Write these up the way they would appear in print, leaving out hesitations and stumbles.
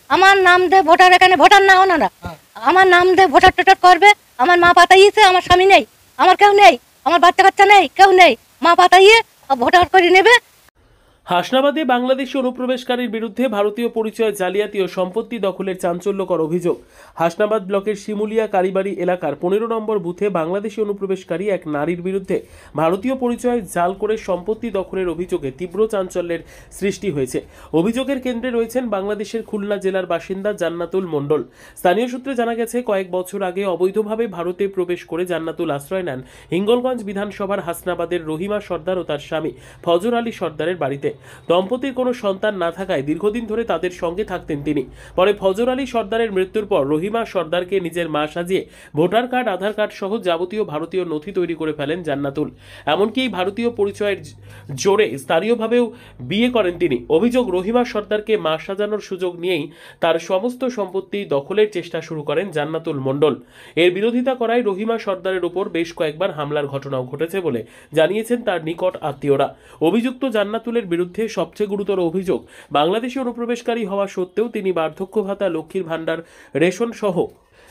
আমার নাম দিয়ে ভোটার, এখানে ভোটার না ওনারা, আমার নাম দিয়ে ভোটার টোটার করবে। আমার মা পাতাইছে, আমার স্বামী নেই, আমার কেউ নেই, আমার বাচ্চা কাচ্চা নেই, কেউ নেই, মা পাতাইয়ে ভোটার করে নেবে। হাসনাবাদে বাংলাদেশি অনুপ্রবেশকারীর বিরুদ্ধে ভারতীয় পরিচয় জালিয়াতি ও সম্পত্তি দখলের চাঞ্চল্যকর অভিযোগ। হাসনাবাদ ব্লকের শিমুলিয়া কারিবাড়ি এলাকার 15 নম্বর বুথে বাংলাদেশি অনুপ্রবেশকারী এক নারীর বিরুদ্ধে ভারতীয় পরিচয় জাল করে সম্পত্তি দখলের অভিযোগে তীব্র চাঞ্চল্যের সৃষ্টি হয়েছে। অভিযোগের কেন্দ্রে রয়েছেন বাংলাদেশের খুলনা জেলার বাসিন্দা জান্নাতুল মণ্ডল। স্থানীয় সূত্রে জানা গেছে, কয়েক বছর আগে অবৈধভাবে ভারতে প্রবেশ করে জান্নাতুল আশ্রয় নেন হিঙ্গলগঞ্জ বিধানসভার হাসনাবাদের রহিমা সর্দার ও তার স্বামী ফজর আলী সর্দারের বাড়িতে। দম্পতির কোনো সন্তান না থাকায় দীর্ঘদিন ধরে তাদের সঙ্গে থাকতেন তিনি। পরে ফজর আলী সর্দারের মৃত্যুর পর রহিমা সর্দারকে নিজের মা সাজিয়ে ভোটার কার্ড, আধার কার্ড সহ যাবতীয় ভারতীয় নথি তৈরি করে ফেলেন জান্নাতুল। এমনকি ভারতীয় পরিচয়ের জোরে স্থানীয়ভাবেও বিয়ে করেন তিনি। অভিযোগ, রহিমা সর্দারকে মা সাজানোর সুযোগ নিয়েই তার সমস্ত সম্পত্তি দখলের চেষ্টা শুরু করেন জান্নাতুল মণ্ডল। এর বিরোধিতা করায় রহিমা সর্দারের উপর বেশ কয়েকবার হামলার ঘটনাও ঘটেছে বলে জানিয়েছেন তার নিকট আত্মীয়রা। অভিযুক্ত জান্নাতুলের বিরুদ্ধে সবচেয়ে গুরুতর অভিযোগ, বাংলাদেশি অনুপ্রবেশকারী হওয়া সত্ত্বেও তিনি বার্ধক্য ভাতা, লক্ষ্মীর ভাণ্ডার, রেশন সহ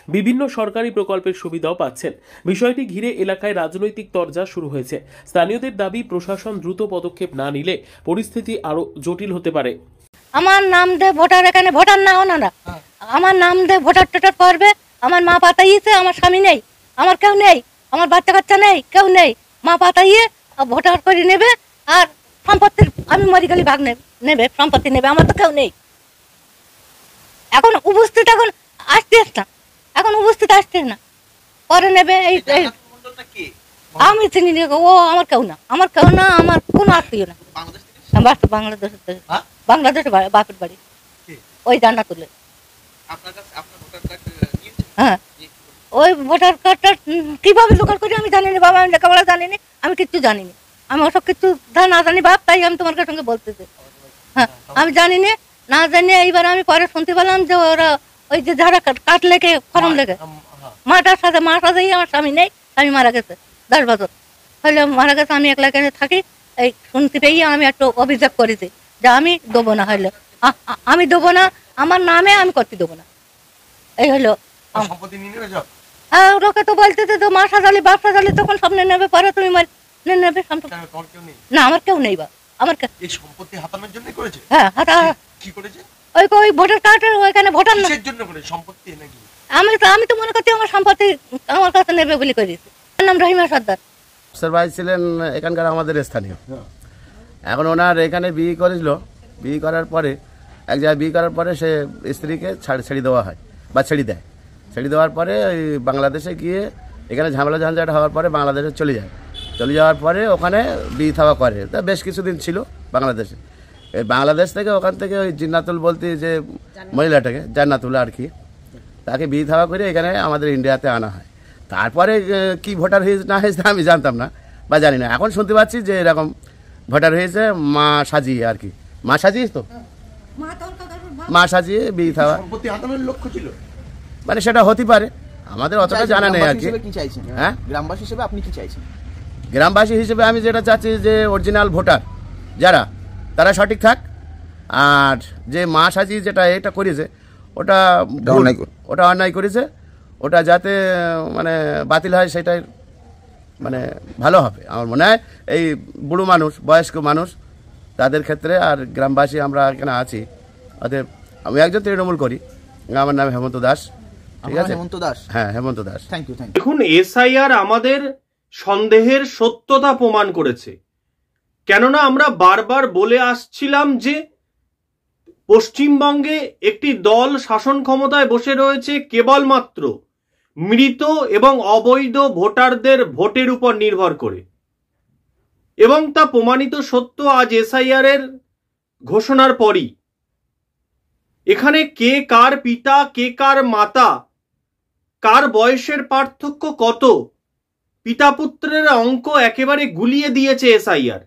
বিভিন্ন সরকারি প্রকল্পের সুবিধাও পাচ্ছেন। বিষয়টি ঘিরে এলাকায় রাজনৈতিক তরজা শুরু হয়েছে। স্থানীয়দের দাবি, প্রশাসন দ্রুত পদক্ষেপ না নিলে পরিস্থিতি আরো জটিল হতে পারে। আমার নাম দিয়ে ভোটার, এখানে ভোটার না ওনারা, আমার নাম দিয়ে ভোটার টোটার করবে। আমার মা পাতাইছে, আমার স্বামী নেই, আমার কেউ নেই, আমার বাচ্চা কাচ্চা নেই, কেউ নেই, মা পাতাইয়ে ভোটার করে নেবে। আর সম্পত্তির আমি মরি গেলে ভাগ নেবে, সম্পত্তি নেবে, আমার তো কেউ নেই। এখন উপস্থিত এখন আসতেস না, এখন উপস্থিত আসতেস না, পরে নেবে। এই আমি চিনি না, ও আমার কেউ না, আমার কেউ না, আমার কোনো আত্মীয় না। বাংলাদেশে বাপের বাড়ি ওই জান্নাতুলে। হ্যাঁ, ওই ভোটার কার্ডটা কিভাবে জোগাড় করি আমি জানি না বাবা, আমি লেখাপড়া জানি না, আমি কিচ্ছু জানি না, আমি ওসব কিছু না জানি বাপ, তাই আমি তোমার সঙ্গে বলতেছি। হ্যাঁ, আমি জানি না জানি। এইবার আমি পরে শুনতে পেলাম যে ওরা ওই যে যারা কাঠ লেগে ফরম লেগে মাটার সাথে মা সাথেই আমার স্বামী নেই, স্বামী মারা গেছে 10 বছর হলে মারা গেছে। আমি একলা এখানে থাকি, এই শুনতে পেয়ে আমি একটু অভিযোগ করেছি যে আমি দেবো না, হইলে আমি দেবো না, আমার নামে আমি করতে দেবো না। এই হলো ওকে তো বলতেছে তো মা সাজালি বাপ সাজালি তখন সামনে নেবে, পরে তুমি নেবে। না, আমার কেউ নেই বা আমার সম্পত্তি হাতানোর জন্য করেছে। হ্যাঁ, কি করেছে? ওই ভোটার কার্ডের ওইখানে ভোটার না জন্য করে সম্পত্তি নাকি? আমি তো মনে করছি আমার সম্পত্তি আমার কাছে নেবে বলে করেছি। নাম রহিমা সর্দার। স্যার ভাই ছিলেন এখানকার আমাদের স্থানীয়। এখন ওনার এখানে বিয়ে করেছিল, বিয়ে করার পরে এক জায়গায় বিয়ে করার পরে সে স্ত্রীকে ছেড়ে দেওয়া হয় বা ছেড়ে দেওয়ার পরে ওই বাংলাদেশে গিয়ে এখানে ঝামেলা ঝঞ্ঝাট হওয়ার পরে বাংলাদেশে চলে যাওয়ার পরে ওখানে বিয়ে থাওয়া করে। তা বেশ কিছুদিন ছিল বাংলাদেশে। এই বাংলাদেশ থেকে ওখান থেকে ওই জিন্নাতুল বলতে যে মহিলাটাকে, জান্নাতুল আর কি, তাকে বিয়ে থাওয়া করে এখানে আমাদের ইন্ডিয়াতে আনা হয়। তারপরে কি ভোটার হয়েছে না হয়েছে আমি জানতাম না বা জানি না। এখন শুনতে পাচ্ছি যে এরকম ভোটার হয়েছে মা সাজিয়ে আর কি, মা সাজিয়ে তো মা সাজিয়ে বিয়ে থাওয়া সম্পত্তি হাতানোর লক্ষ্য ছিল, মানে সেটা হতে পারে, আমাদের অতটা জানা নেই আর কি। হ্যাঁ, গ্রামবাসী হিসেবে আপনি কি চাইছেন? গ্রামবাসী হিসেবে আমি যেটা চাচ্ছি যে অরিজিনাল ভোটার যারা তারা সঠিক থাক, আর যে মা সাজিয়ে যেটা এটা করেছে ওটা অন্যায় করেছে, ওটা যাতে মানে বাতিল হয় সেটাই মানে ভালো হবে আমার মনে হয়। এই বুড়ো মানুষ, বয়স্ক মানুষ তাদের ক্ষেত্রে, আর গ্রামবাসী আমরা এখানে আছি, অতএব আমি একজন তৃণমূল করি, আমার নাম হেমন্ত দাস। ঠিক আছে, হেমন্ত দাস। হ্যাঁ, হেমন্ত দাস। Thank you. দেখুন, এসআইআর আমাদের সন্দেহের সত্যতা প্রমাণ করেছে। কেননা আমরা বারবার বলে আসছিলাম যে পশ্চিমবঙ্গে একটি দল শাসন ক্ষমতায় বসে রয়েছে কেবলমাত্র মৃত এবং অবৈধ ভোটারদের ভোটের উপর নির্ভর করে, এবং তা প্রমাণিত সত্য আজ এসআইআর এর ঘোষণার পরই। এখানে কে কার পিতা, কে কার মাতা, কার বয়সের পার্থক্য কত, পিতা পুত্রের অঙ্ক একেবারে গুলিয়ে দিয়েছে এসআইআর।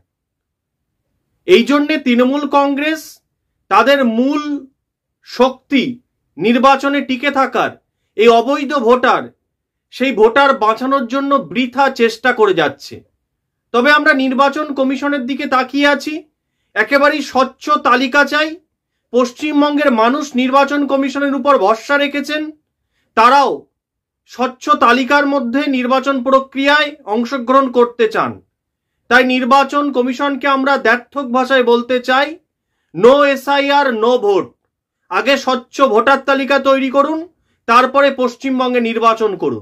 এই জন্যে তৃণমূল কংগ্রেস তাদের মূল শক্তি নির্বাচনে টিকে থাকার, এই অবৈধ ভোটার, সেই ভোটার বাঁচানোর জন্য বৃথা চেষ্টা করে যাচ্ছে। তবে আমরা নির্বাচন কমিশনের দিকে তাকিয়ে আছি, একেবারেই স্বচ্ছ তালিকা চাই, পশ্চিমবঙ্গের মানুষ নির্বাচন কমিশনের উপর ভরসা রেখেছেন, তারাও স্বচ্ছ তালিকার মধ্যে নির্বাচন প্রক্রিয়ায় অংশগ্রহণ করতে চান। তাই নির্বাচন কমিশনকে আমরা দ্ব্যর্থক ভাষায় বলতে চাই, নো এসআইআর নো ভোট। আগে স্বচ্ছ ভোটার তালিকা তৈরি করুন, তারপরে পশ্চিমবঙ্গে নির্বাচন করুন।